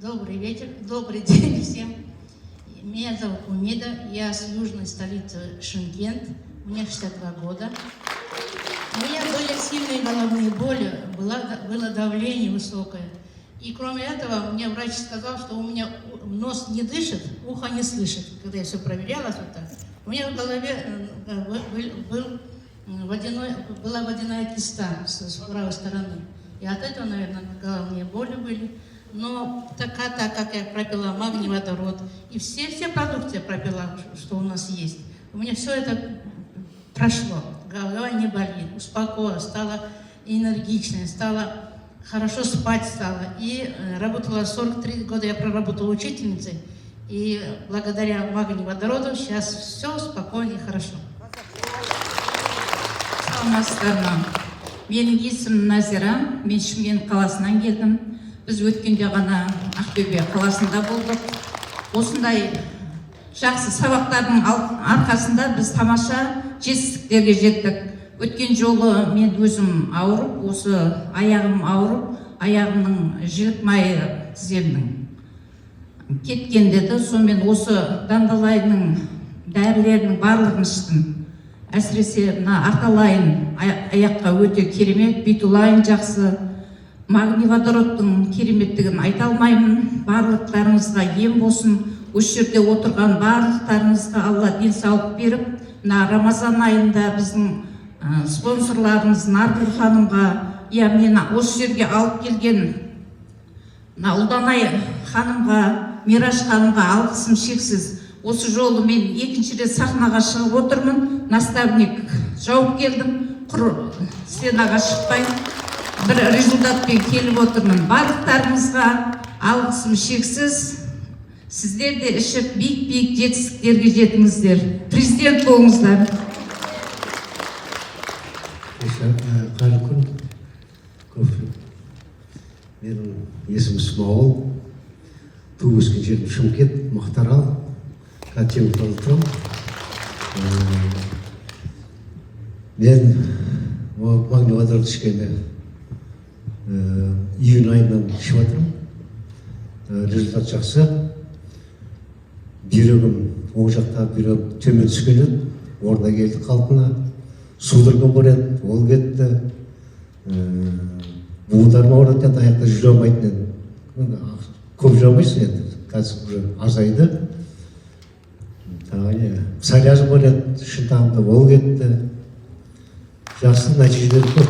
Добрый вечер, добрый день всем. Меня зовут Умида, я с южной столицы Шымкент, мне 62 года. У меня были сильные головные боли, было давление высокое. И кроме этого, мне врач сказал, что у меня нос не дышит, ухо не слышит. Когда я все проверяла, вот так, у меня в голове была водяная киста с правой стороны. И от этого, наверное, головные боли были. Но так как я пропила магний, водород, и все продукты я пропила, что у нас есть, у меня все это прошло. Голова не болит, успокоилась, стала энергичной, стала хорошо спать стала. И работала 43 года, я проработала учительницей. И благодаря магнию, водороду сейчас все спокойно и хорошо. Менің есімім Назира, мен Шымкент қаласынан келдім. Біз өткенде ғана Ақтөбе қаласында болдық. Осындай жақсы сабақтардың арқасында біз тамаша жетістіктерге жеттік. Өткен жолы мен өзім ауырып, осы аяғым ауырып, аяғымның жілік майы тіземнің кеткен деді. Сонымен осы Дандалайдың дәрілерінің барлығын іштім. Әсіресе мына Арталайын аяққа өте керемет, Битулайын жақсы, магний водородтың кереметтігін айта алмаймын. Барлықтарыңызға ем болсын. Осы жерде отырған барлықтарыңызға Алла денсаулық беріп, мына Рамазан айында біздің спонсорларымыз Наргүл ханымға, мені осы жерге алып келген Ұлданай ханымға, Мираш ханымға алғысым шексіз. Осы жолы мен екінші рет сахнаға шығып отырмын. Наставник жауып келдім, құр сценаға шықпай бір результатпен келіп отырмын. Барлықтарыңызға алғысым шексіз. Сіздер де ішіп биік жетістіктерге жетіңіздер. Президент болыңыздар. Қайырлы күн. Менің есімім Смағұл. Туып өскен жерім Шымкент, Мақтаарал. Теміртауда тұрамын. Мен магний водород ішкені июнь айынан ішіп жатырмын. Результат жақсы. Бүйрегім, оң жақта бүйрегім төмен түскен еді, орнына келді қалпына. Судорогам бар еді, ол кетті. Буындарым ауырады, аяқта жүре алмайтын еді. Көп жүре алмайсың енді, қазір азайды. Псориазым бар еді, шынтағымда ол кетті. Жақсы нәтижелер көп.